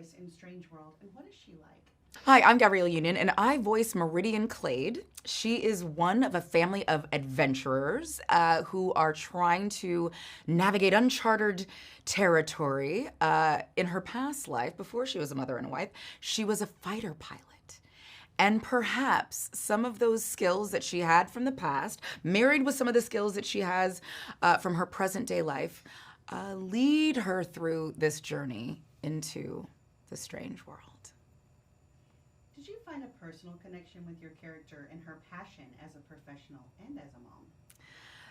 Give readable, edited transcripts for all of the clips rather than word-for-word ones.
voice in Strange World, and what is she like? Hi, I'm Gabrielle Union, and I voice Meridian Clade. She is one of a family of adventurers who are trying to navigate uncharted territory. In her past life, before she was a mother and a wife, she was a fighter pilot. And perhaps some of those skills that she had from the past, married with some of the skills that she has from her present day life, lead her through this journey into the strange world. Did you find a personal connection with your character and her passion as a professional and as a mom?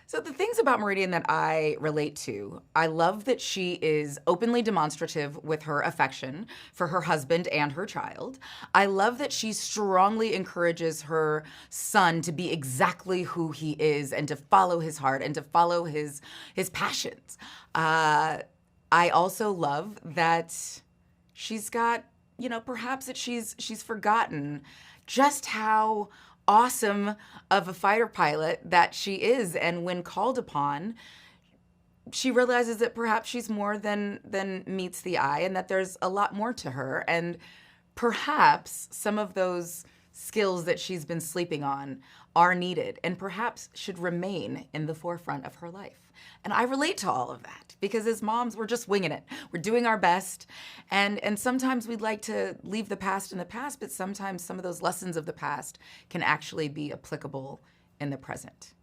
So the things about Meridian that I relate to, I love that she is openly demonstrative with her affection for her husband and her child. I love that she strongly encourages her son to be exactly who he is and to follow his heart and to follow his passions. I also love that she's got, perhaps that she's forgotten just how awesome of a fighter pilot that she is, and when called upon, she realizes that perhaps she's more than meets the eye, and that there's a lot more to her, and perhaps some of those skills that she's been sleeping on are needed and perhaps should remain in the forefront of her life. And I relate to all of that because as moms, we're just winging it. We're doing our best. And sometimes we'd like to leave the past in the past, but sometimes some of those lessons of the past can actually be applicable in the present.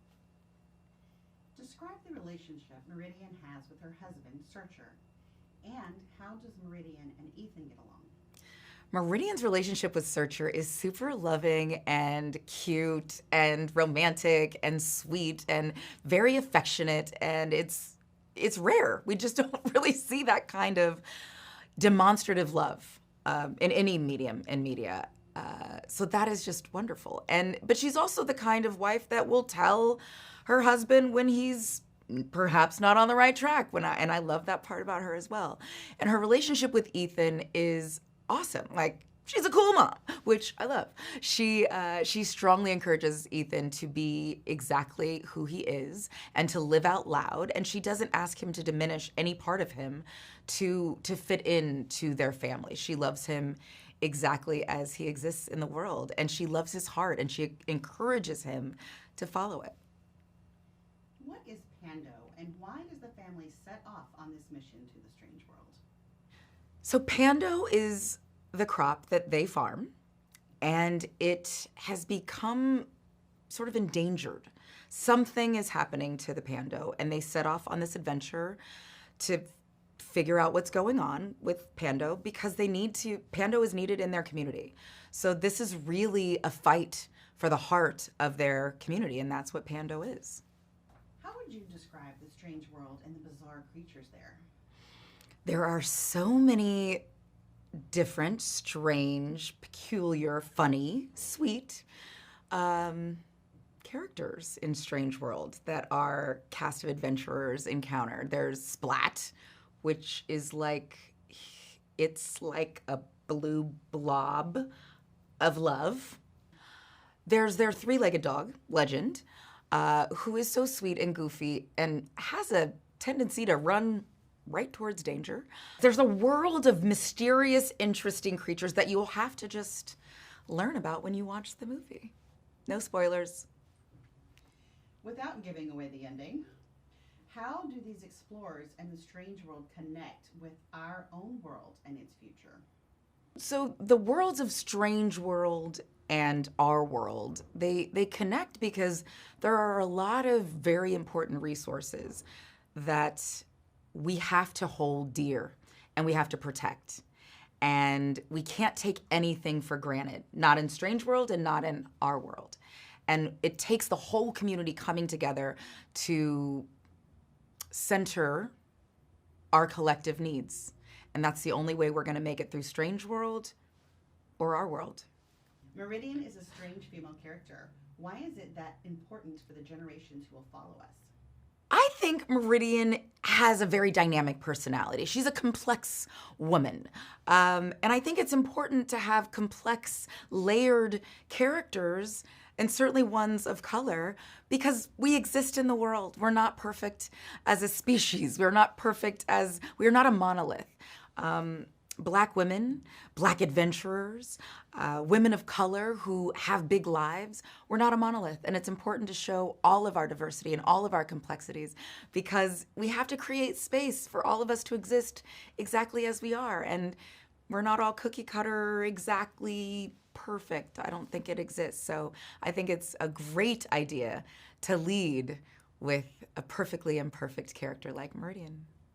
Describe the relationship Meridian has with her husband, Searcher, and how does Meridian and Ethan get along? Meridian's relationship with Searcher is super loving and cute and romantic and sweet and very affectionate, and it's rare. We just don't really see that kind of demonstrative love in any medium in media. So that is just wonderful. But she's also the kind of wife that will tell her husband when he's perhaps not on the right track. And I love that part about her as well. And her relationship with Ethan is awesome. Like, she's a cool mom, which I love. She strongly encourages Ethan to be exactly who he is and to live out loud. And she doesn't ask him to diminish any part of him to fit into their family. She loves him exactly as he exists in the world. And she loves his heart, and she encourages him to follow it. What is Pando, and why does the family set off on this mission to the strange world? So Pando is the crop that they farm, and it has become sort of endangered. Something is happening to the Pando, and they set off on this adventure to figure out what's going on with Pando because Pando is needed in their community. So this is really a fight for the heart of their community, and that's what Pando is. How would you describe the strange world and the bizarre creatures there? There are so many different, strange, peculiar, funny, sweet characters in Strange World that our cast of adventurers encounter. There's Splat, which is it's like a blue blob of love. There's their three-legged dog, Legend, who is so sweet and goofy and has a tendency to run right towards danger. There's a world of mysterious, interesting creatures that you'll have to just learn about when you watch the movie. No spoilers. Without giving away the ending, how do these explorers and the strange world connect with our own world and its future? So the worlds of Strange World and our world, they connect because there are a lot of very important resources that we have to hold dear and we have to protect. And we can't take anything for granted, not in Strange World and not in our world. And it takes the whole community coming together to center our collective needs. And that's the only way we're going to make it through Strange World or our world. Meridian is a strange female character. Why is it that important for the generations who will follow us? I think Meridian has a very dynamic personality. She's a complex woman. And I think it's important to have complex, layered characters, and certainly ones of color, because we exist in the world. We're not perfect as a species. We're not a monolith. Black women, Black adventurers, women of color who have big lives. We're not a monolith, and it's important to show all of our diversity and all of our complexities because we have to create space for all of us to exist exactly as we are. And we're not all cookie cutter, exactly perfect. I don't think it exists. So I think it's a great idea to lead with a perfectly imperfect character like Meridian.